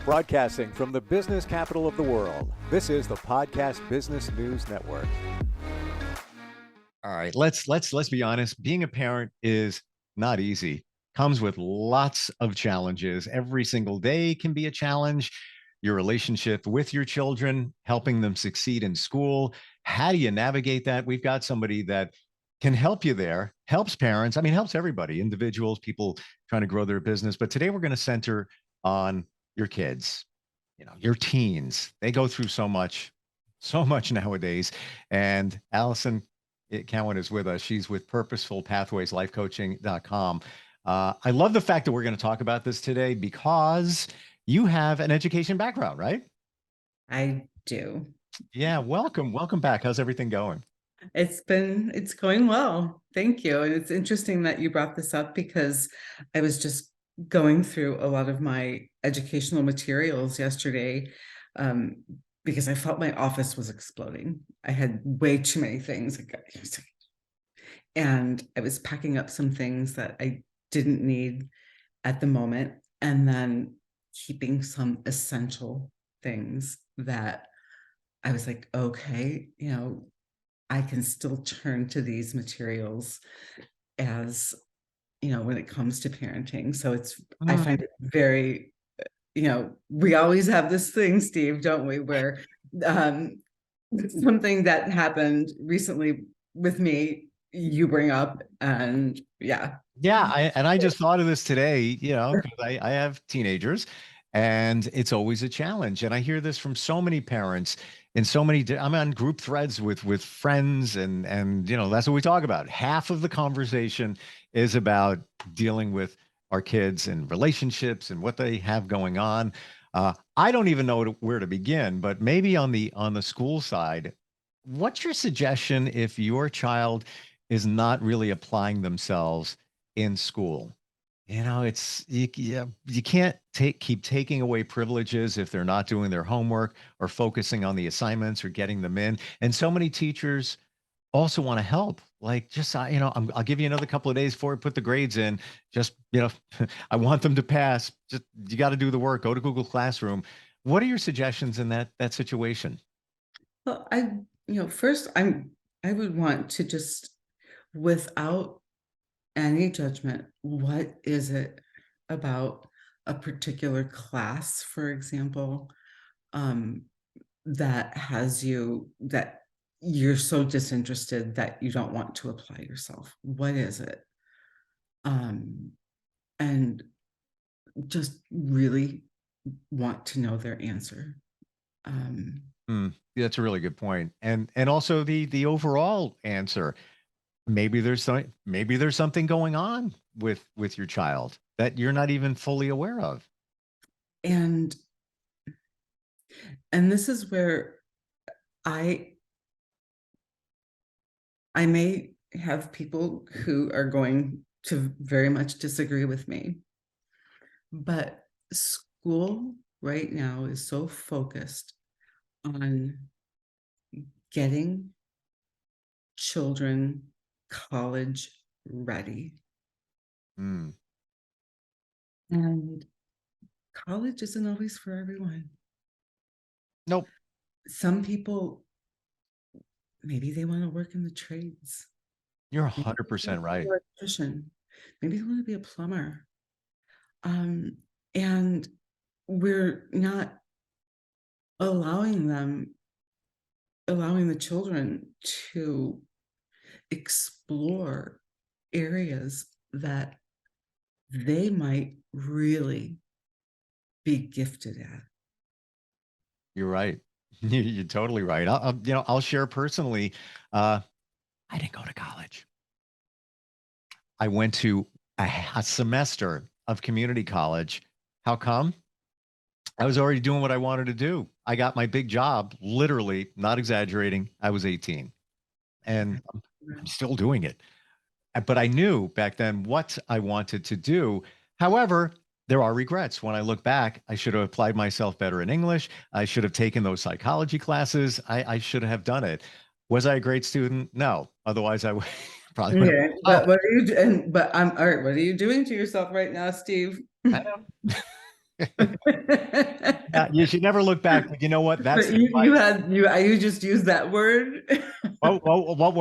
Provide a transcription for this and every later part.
Broadcasting from the business capital of the world, this is the Podcast Business News Network. All right, let's be honest. Being a parent is not easy. Comes with lots of challenges. Every single day can be a challenge. Your relationship with your children, helping them succeed in school. How do you navigate that? We've got somebody that can help you there, helps parents. I mean, helps everybody, individuals, people trying to grow their business. But today we're going to center on your kids, your teens. They go through so much nowadays. And Allison Cowan is with us. She's with Purposeful Pathways, lifecoaching.com. I love the fact that we're going to talk about this today because you have an education background, right? I do. Yeah, welcome. Welcome back. How's everything going? It's going well. Thank you. And it's interesting that you brought this up because I was just going through a lot of my educational materials yesterday because I felt my office was exploding. I had way too many things. And I was packing up some things that I didn't need at the moment, and then keeping some essential things that I was like, okay, I can still turn to these materials as, when it comes to parenting. So I find it very, we always have this thing, Steve, don't we, where something that happened recently with me, you bring up, and yeah. Yeah, I just thought of this today, because I have teenagers and it's always a challenge. And I hear this from so many parents and I'm on group threads with friends and that's what we talk about. Half of the conversation is about dealing with our kids and relationships and what they have going on. I don't even know where to begin, but maybe on the school side, what's your suggestion if your child is not really applying themselves in school? It's you can't keep taking away privileges if they're not doing their homework or focusing on the assignments or getting them in. And so many teachers also want to help. Like, just I'll give you another couple of days before we put the grades in. Just I want them to pass. Just you got to do the work. Go to Google Classroom. What are your suggestions in that situation? Well, first I would want to just, without any judgment, what is it about a particular class, for example, that you're so disinterested that you don't want to apply yourself? What is it? And just really want to know their answer. That's a really good point. And also the overall answer. Maybe there's something going on with your child that you're not even fully aware of. And this is where I may have people who are going to very much disagree with me, but school right now is so focused on getting children college ready. And college isn't always for everyone. Nope. Some people, maybe they want to work in the trades. You're 100% right. Maybe they want to be a plumber. And we're not allowing the children to explore areas that they might really be gifted at. You're right. You're totally right. I'll share personally. I didn't go to college. I went to a semester of community college. How come? I was already doing what I wanted to do. I got my big job, literally, not exaggerating. I was 18 and I'm still doing it. But I knew back then what I wanted to do. However, there are regrets. When I look back, I should have applied myself better in English. I should have taken those psychology classes. I should have done it. Was I a great student? No. Otherwise, I would probably would Yeah, but what are you doing? But all right. What are you doing to yourself right now, Steve? I know. Yeah, you should never look back, but you know what? That's But the advice. you just used that word. What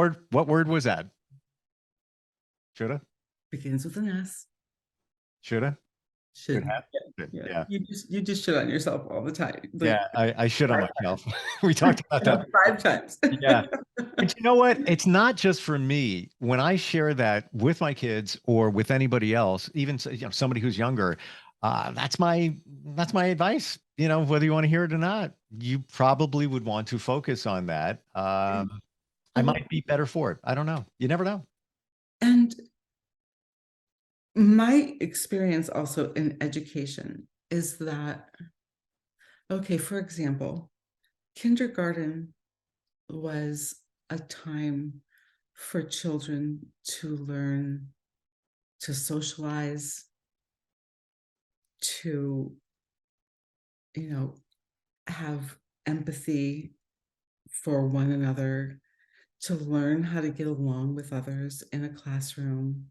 word was that? Shoulda, Begins with an S. shoulda, should Should. have. Should. Yeah. Yeah. You just shit on yourself all the time. Like Yeah, I should on 5 myself. We talked about that. times. 5 times. Yeah. But you know what? It's not just for me. When I share that with my kids or with anybody else, even somebody who's younger, that's my advice. Whether you want to hear it or not, you probably would want to focus on that. I might be better for it. I don't know. You never know. And my experience also in education is that, okay, for example, kindergarten was a time for children to learn to socialize, to, have empathy for one another, to learn how to get along with others in a classroom.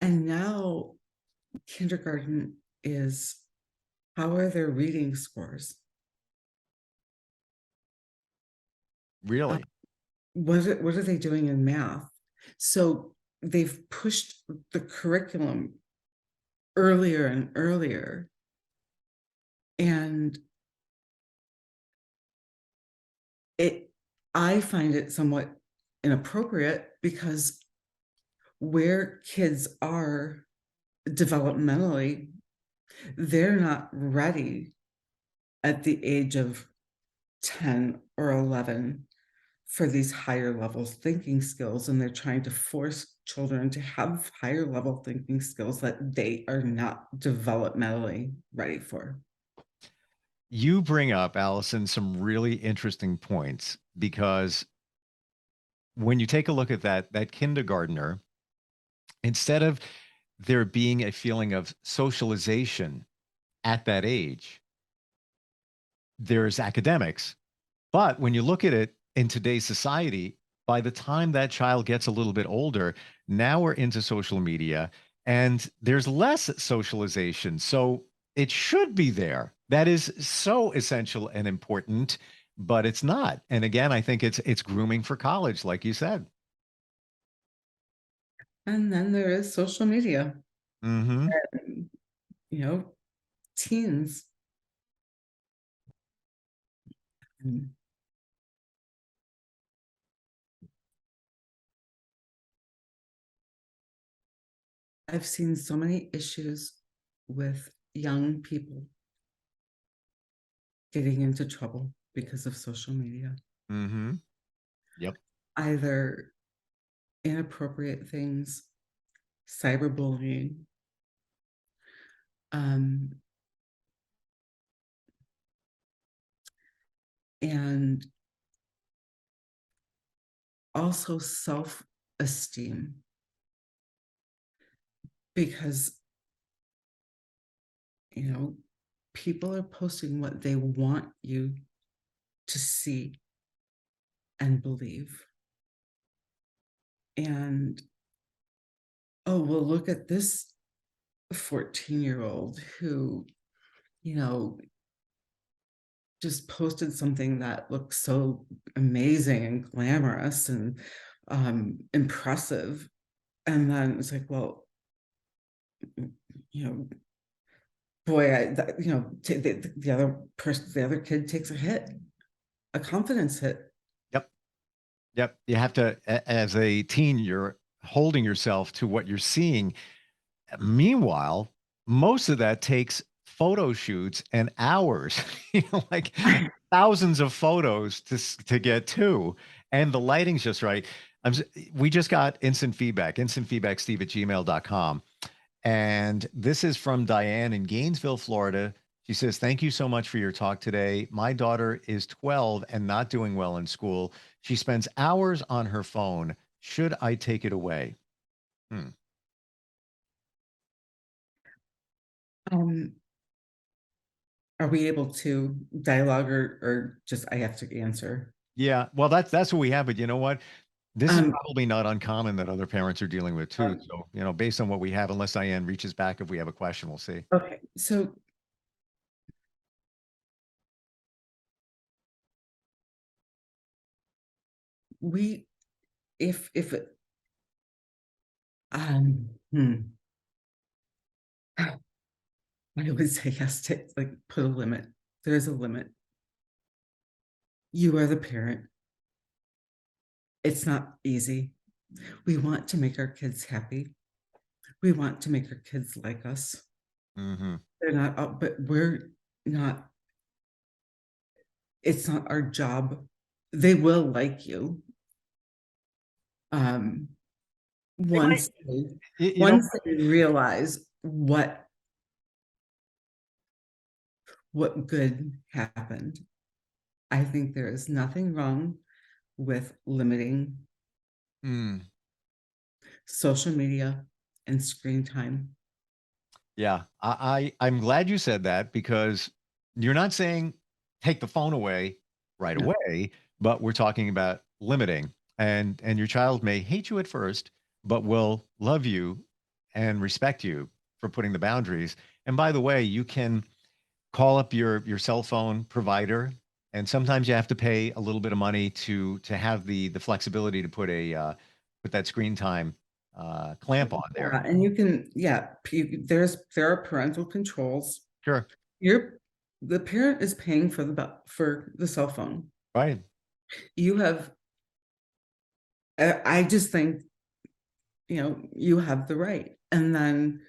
And now kindergarten is, how are their reading scores? Really? What are they doing in math? So they've pushed the curriculum earlier and earlier. And I find it somewhat inappropriate because where kids are developmentally, they're not ready at the age of 10 or 11 for these higher level thinking skills, and they're trying to force children to have higher level thinking skills that they are not developmentally ready for. You bring up, Allison, some really interesting points because when you take a look at that kindergartner, instead of there being a feeling of socialization at that age, there's academics. But when you look at it in today's society, by the time that child gets a little bit older, now we're into social media and there's less socialization. So it should be there. That is so essential and important, but it's not. And again, I think it's grooming for college, like you said. And then there is social media, Mm-hmm. and, teens. And I've seen so many issues with young people getting into trouble because of social media. Mm-hmm. Yep. Either inappropriate things, cyberbullying, and also self-esteem, because people are posting what they want you to see and believe. And oh, well, look at this 14-year-old who just posted something that looks so amazing and glamorous and impressive. And then it's like, well, boy, the other person, the other kid takes a hit, a confidence hit. Yep. Yep. You have to, as a teen, you're holding yourself to what you're seeing. Meanwhile, most of that takes photo shoots and hours, like thousands of photos to get to, and the lighting's just right. We just got instantfeedback steve@gmail.com. And this is from Diane in Gainesville, Florida. She says, "Thank you so much for your talk today. My daughter is 12 and not doing well in school. She spends hours on her phone. Should I take it away?" Are we able to dialogue, or just I have to answer? Yeah, well, that's what we have. But you know what? This is probably not uncommon that other parents are dealing with too. So, based on what we have, unless Diane reaches back, if we have a question, we'll see. Okay, so we, if it, um, hmm, I would say yes to like put a limit. There's a limit. You are the parent. It's not easy. We want to make our kids happy. We want to make our kids like us. Hmm. They're not, but we're not, it's not our job. They will like you. Um, They might, once they, you know, once they realize what good happened. I think there is nothing wrong with limiting mm, social media and screen time. yeah, I'm glad you said that because you're not saying take the phone away right No. away, but we're talking about limiting. And your child may hate you at first, but will love you and respect you for putting the boundaries. And by the way, you can call up your cell phone provider, and sometimes you have to pay a little bit of money to have the flexibility to put that screen time clamp on there. Yeah, and you can, yeah, there are parental controls. Sure. You're the parent is paying for for the cell phone. Right. You have, I just think, you have the right. And then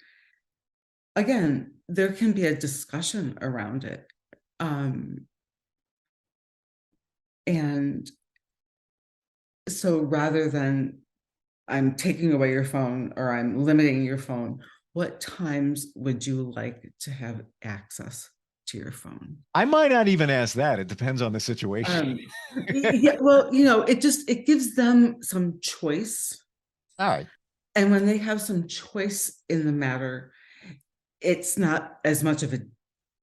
again, there can be a discussion around it. Um, and so rather than I'm taking away your phone or I'm limiting your phone, what times would you like to have access to your phone? I might not even ask that. It depends on the situation. Um, yeah, well, it gives them some choice. All right. And when they have some choice in the matter, it's not as much of a,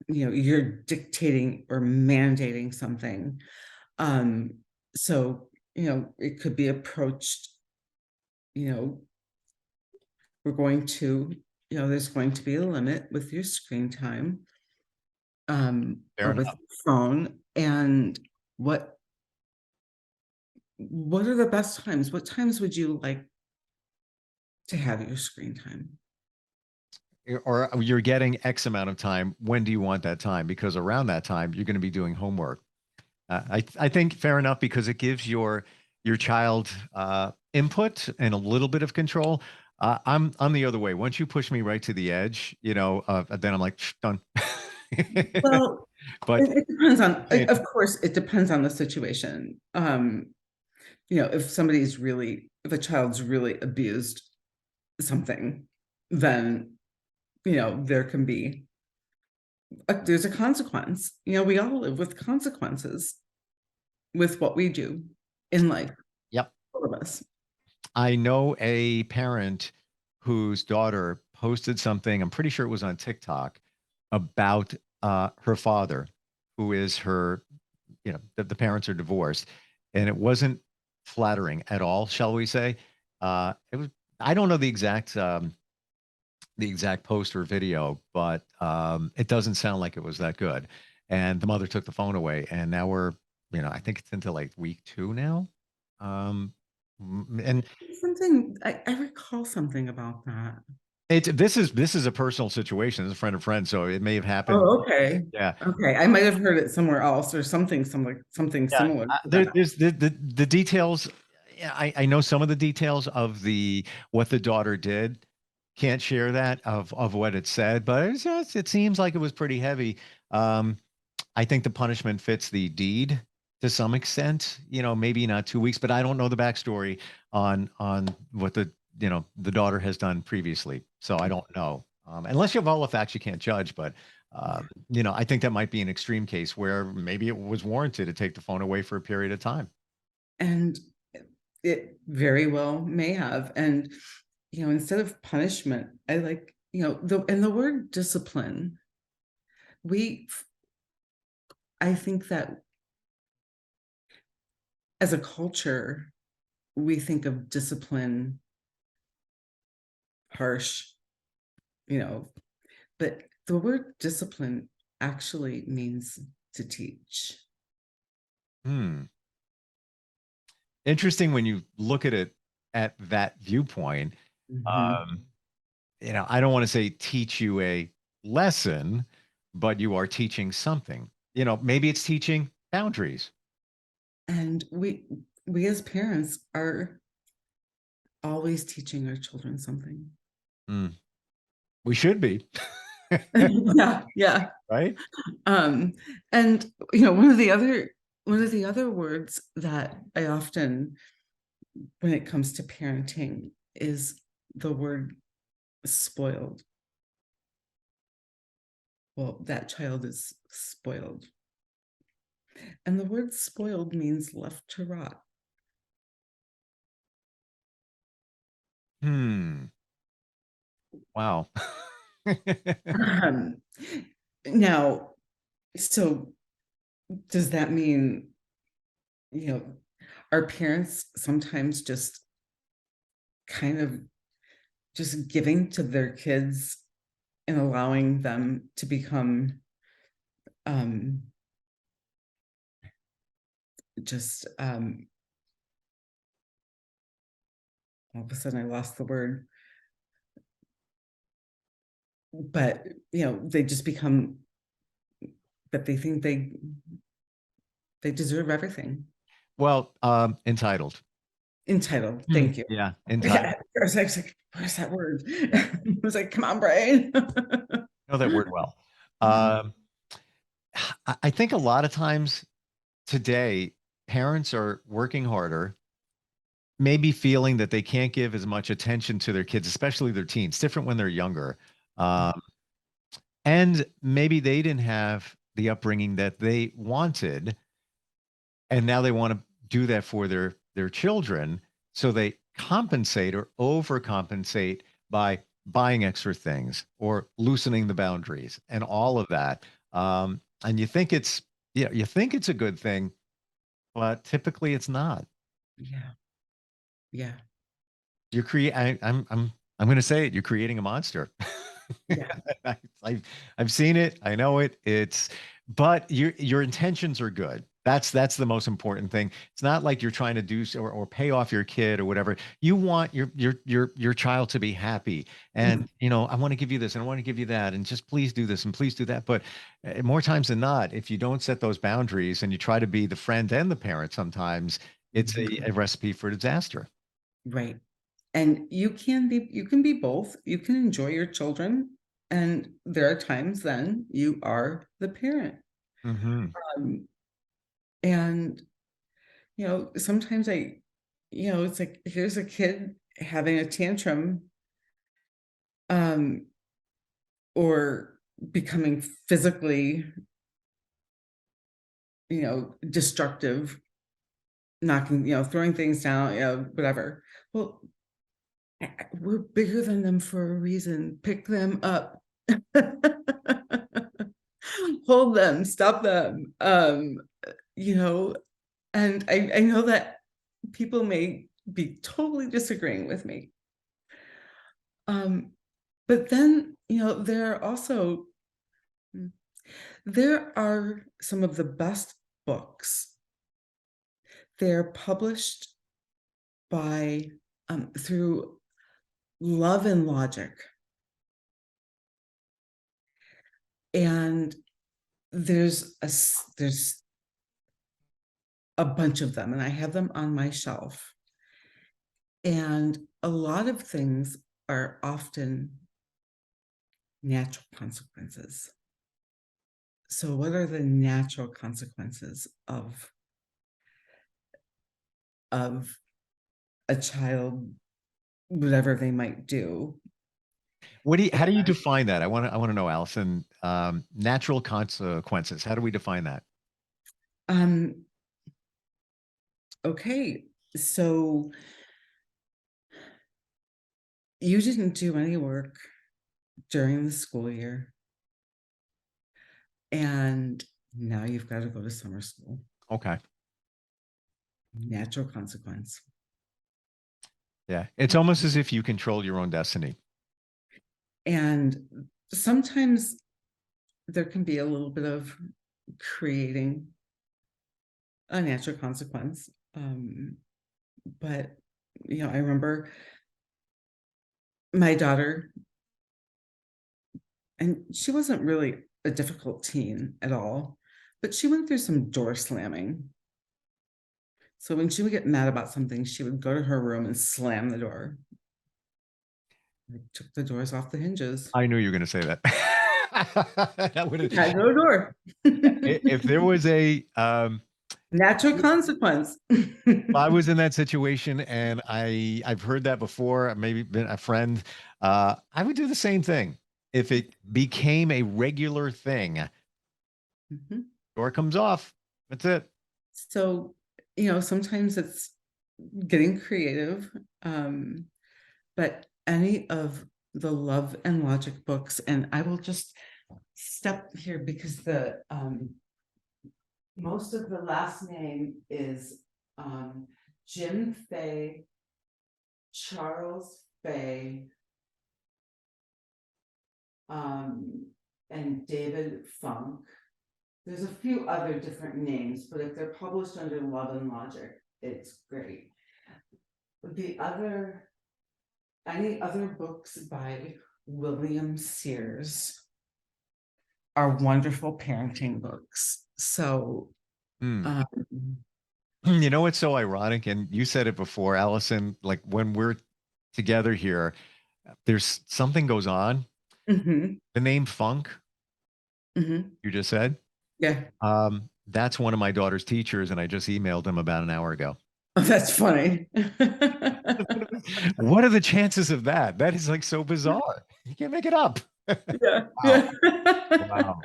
you're dictating or mandating something. Um, so, it could be approached, you know, we're going to, there's going to be a limit with your screen time, Fair or with enough. your phone. And what what are the best times? What times would you like to have your screen time? Or you're getting X amount of time. When do you want that time? Because around that time, you're going to be doing homework. I think fair enough because it gives your child input and a little bit of control. I'm the other way. Once you push me right to the edge, then I'm like done. Well, But it depends on, saying, of course, it depends on the situation. If a child's really abused something, then, there can be, there's a consequence. We all live with consequences with what we do in life, yep. all of us. I know a parent whose daughter posted something. I'm pretty sure it was on TikTok about her father, who is her, the parents are divorced, and it wasn't flattering at all, shall we say? It was. I don't know the exact post or video, but it doesn't sound like it was that good. And the mother took the phone away, and now we're, I think it's into like week 2 now. Um, and Something I recall something about that. this is a personal situation. It's a friend of friends, so it may have happened. Oh, okay. Yeah, Okay. I might have heard it somewhere else or something yeah. similar to There, that. there's the details. Yeah, I know some of the details of the what the daughter did. Can't share that of what it said, but it seems like it was pretty heavy. Um, I think the punishment fits the deed to some extent. Maybe not 2 weeks, but I don't know the backstory on what the daughter has done previously. So I don't know. Unless you have all the facts, you can't judge. But I think that might be an extreme case where maybe it was warranted to take the phone away for a period of time. And it very well may have. And, instead of punishment, I like, the word discipline. We, I think that as a culture, we think of discipline harsh, you know, but the word discipline actually means to teach. Hmm. Interesting when you look at it at that viewpoint. Mhm. Um, I don't want to say teach you a lesson, but you are teaching something. Maybe it's teaching boundaries. And we as parents are always teaching our children something. Mm, we should be, Yeah, yeah. right? Um, and one of the other words that I often, when it comes to parenting, is the word spoiled. Well, that child is spoiled. And the word spoiled means left to rot. Hmm. Wow. Um, now, so does that mean, you know, our parents sometimes just kind of just giving to their kids and allowing them to become um just all of a sudden I lost the word, but they just become that they think they deserve everything. Well, entitled. Entitled, Hmm. thank you. Yeah, entitled. Yeah, I was like, where's that word? I was like, come on, Brian. Know that word well. Um, I think a lot of times today, parents are working harder, maybe feeling that they can't give as much attention to their kids, especially their teens. Different when they're younger. Um, and maybe they didn't have the upbringing that they wanted, and now they want to do that for their children. So they compensate or overcompensate by buying extra things or loosening the boundaries and all of that. And you think it's a good thing, but typically it's not. Yeah, yeah, You're create. I'm going to say it. You're creating a monster. yeah. I, I've I've seen it. I know it. But your intentions are good. That's the most important thing. It's not like you're trying to or pay off your kid or whatever. You want your child to be happy, and Mhm. I want to give you this and I want to give you that, and just please do this and please do that. But more times than not, if you don't set those boundaries and you try to be the friend and the parent, sometimes it's a Mhm. recipe for disaster. Right. And you can be both. You can enjoy your children, and there are times then you are the parent. Hmm. Um, and sometimes it's like here's a kid having a tantrum, um, or becoming physically, destructive, knocking, throwing things down, whatever. Well, we're bigger than them for a reason. Pick them up. Hold them, stop them. You know, and I know that people may be totally disagreeing with me. Um, but then, there are some of the best books. They're published by through Love and Logic. And there's a bunch of them, and I have them on my shelf. And a lot of things are often natural consequences. So, what are the natural consequences of a child, whatever they might do? How do you define that? I want to know, Allison. Natural consequences. How do we define that? Um, okay, so you didn't do any work during the school year, and now you've got to go to summer school. Okay. Natural consequence. Yeah. It's almost as if you control your own destiny. And sometimes there can be a little bit of creating a natural consequence. But, I remember my daughter, and she wasn't really a difficult teen at all, but she went through some door slamming. So when she would get mad about something, she would go to her room and slam the door. I took the doors off the hinges. I knew you were going to say that. That would Had no door. if there was Natural consequence. I was in that situation and I've heard that before, maybe been a friend, I would do the same thing. If it became a regular thing, Mhm. door comes off. That's it. So, sometimes it's getting creative. But any of the Love and Logic books, and I will just step here because the most of the last name is Jim Fay, Charles Fay, and David Funk. There's a few other different names, but if they're published under Love and Logic, it's great. Any other books by William Sears are wonderful parenting books. So, Hmm. You know what's so ironic? And you said it before, Allison, like when we're together here, there's something goes on. mhm, The name Funk, mhm. you just said, Yeah. that's one of my daughter's teachers, and I just emailed him about an hour ago. Oh, that's funny. What are the chances of that? That is like so bizarre. You can't make it up. Yeah, Wow. yeah. Wow.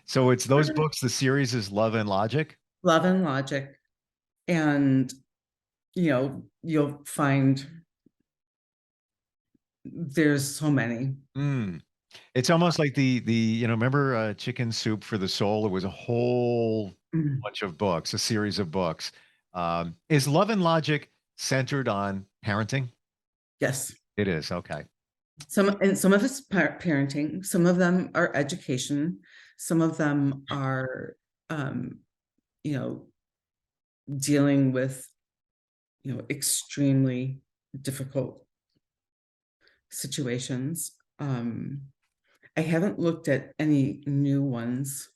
So it's those books, the series is Love and Logic. Love and Logic. And, you'll find there's so many. Mm. It's almost like remember Chicken Soup for the Soul? It was a whole Mm, bunch of books, a series of books. Is Love and Logic centered on parenting? yes. It is. Okay. Some of it's parenting, some of them are education, some of them are you know dealing with extremely difficult situations. I haven't looked at any new ones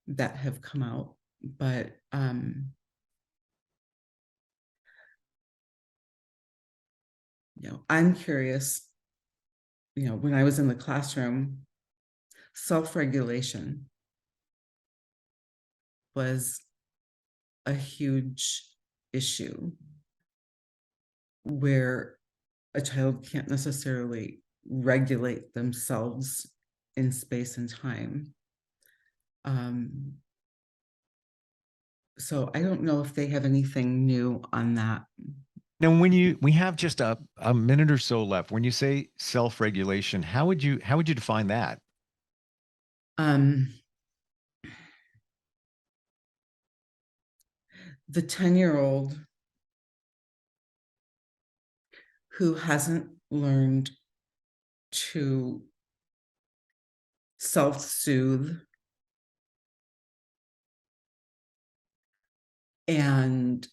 that have come out, but I'm curious. When I was in the classroom, self-regulation was a huge issue where a child can't necessarily regulate themselves in space and time. So I don't know if they have anything new on that. Now, we have just a minute or so left. When you say self-regulation, how would you define that? Um, the 10-year-old who hasn't learned to self-soothe and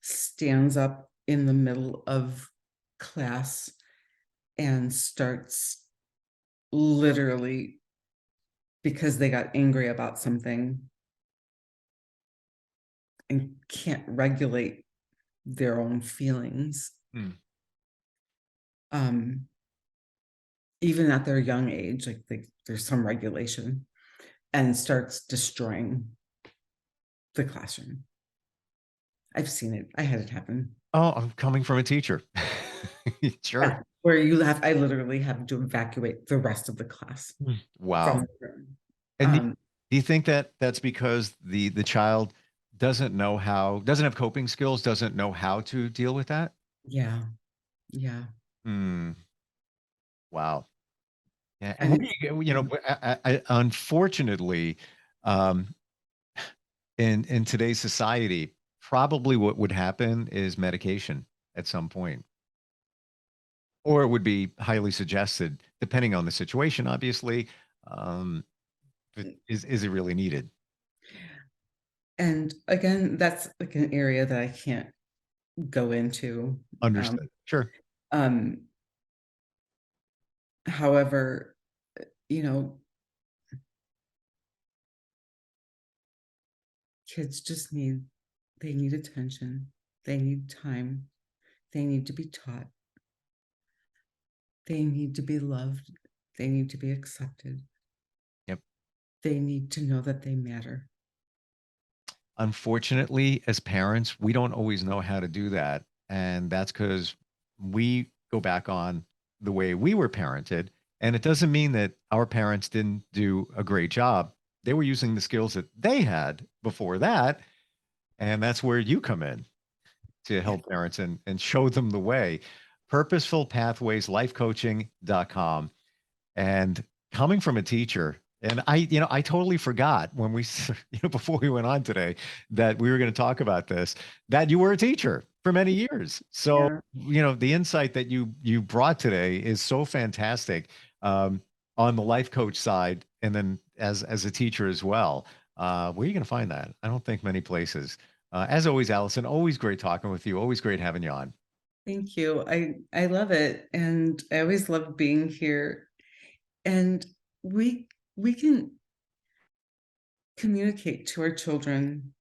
stands up in the middle of class and starts literally because they got angry about something and can't regulate their own feelings. Hmm. Even at their young age, like there's some regulation, and starts destroying the classroom. I've seen it. I had it happen. Oh, I'm coming from a teacher. Sure. Yeah, where I literally have to evacuate the rest of the class from Wow. the room. And do you think that that's because the child doesn't have coping skills, doesn't know how to deal with that? Yeah, yeah. Hmm. Wow. Yeah. And And what do it's you know, unfortunately, um, in today's society, probably what would happen is medication at some point, or it would be highly suggested, depending on the situation, obviously. But is it really needed? And again, that's like an area that I can't go into. Understood. Sure. However, you know, kids just they need attention. They need time. They need to be taught. They need to be loved. They need to be accepted. Yep. They need to know that they matter. Unfortunately, as parents, we don't always know how to do that. And that's because we go back on the way we were parented. And it doesn't mean that our parents didn't do a great job. They were using the skills that they had before that. And that's where you come in to help parents and show them the way. Purposeful Pathways, lifecoaching.com. And coming from a teacher, and I totally forgot when we, before we went on today, that we were going to talk about this, that you were a teacher for many years. So, the insight that you brought today is so fantastic on the life coach side. And then as a teacher as well, where are you going to find that? I don't think many places. As always, Allison, always great talking with you. Always great having you on. Thank you. I love it. And I always love being here. And we can communicate to our children.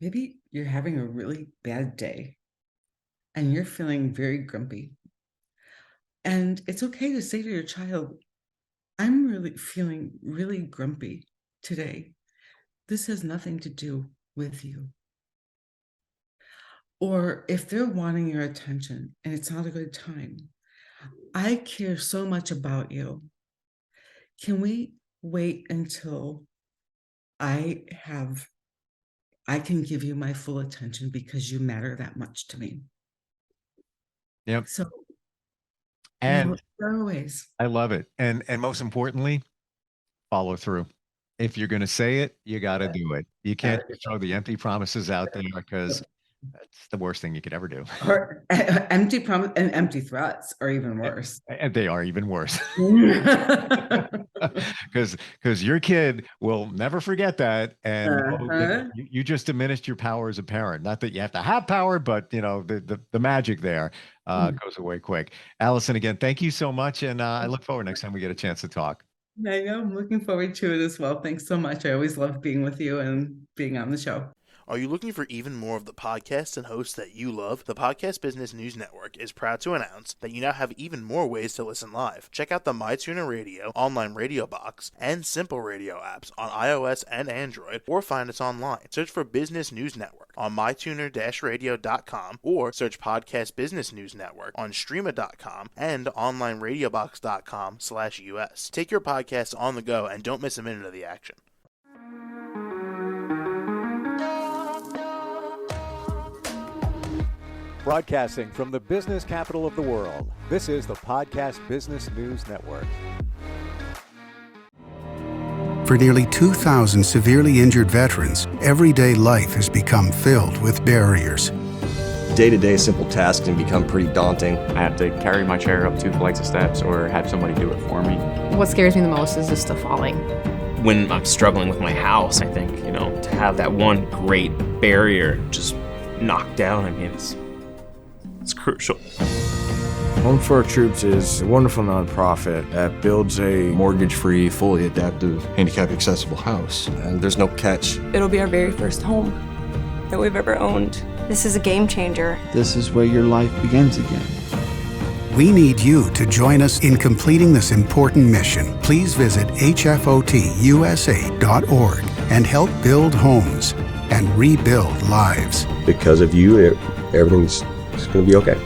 Maybe you're having a really bad day and you're feeling very grumpy. And it's okay to say to your child, I'm really feeling really grumpy today. This has nothing to do with you. Or if they're wanting your attention and it's not a good time, I care so much about you. Can we wait until I can give you my full attention because you matter that much to me? Yep. So, and there are ways. I love it. And most importantly, follow through. If you're going to say it, you got to do it. You can't throw the empty promises out there because that's the worst thing you could ever do. Or empty promise and empty threats are even worse. And they are even worse. Because your kid will never forget that. And you just diminished your power as a parent. Not that you have to have power, but the magic there goes away quick. Allison, again, thank you so much. And I look forward next time we get a chance to talk. I know. I'm looking forward to it as well. Thanks so much. I always love being with you and being on the show. Are you looking for even more of the podcasts and hosts that you love? The Podcast Business News Network is proud to announce that you now have even more ways to listen live. Check out the MyTuner Radio, online radio box, and Simple Radio apps on iOS and Android, or find us online. Search for Business News Network on mytuner-radio.com, or search Podcast Business News Network on streama.com and onlineradiobox.com/US. Take your podcast on the go and don't miss a minute of the action. Broadcasting from the business capital of the world, this is the Podcast Business News Network. For nearly 2,000 severely injured veterans, everyday life has become filled with barriers. Day-to-day simple tasks can become pretty daunting. I have to carry my chair up 2 flights of steps or have somebody do it for me. What scares me the most is just the falling. When I'm struggling with my house, I think, to have that one great barrier just knocked down, it's crucial. Home for Our Troops is a wonderful nonprofit that builds a mortgage-free, fully adaptive, handicap-accessible house. And there's no catch. It'll be our very first home that we've ever owned. This is a game changer. This is where your life begins again. We need you to join us in completing this important mission. Please visit hfotusa.org and help build homes and rebuild lives. Because of you, everything's going to be okay.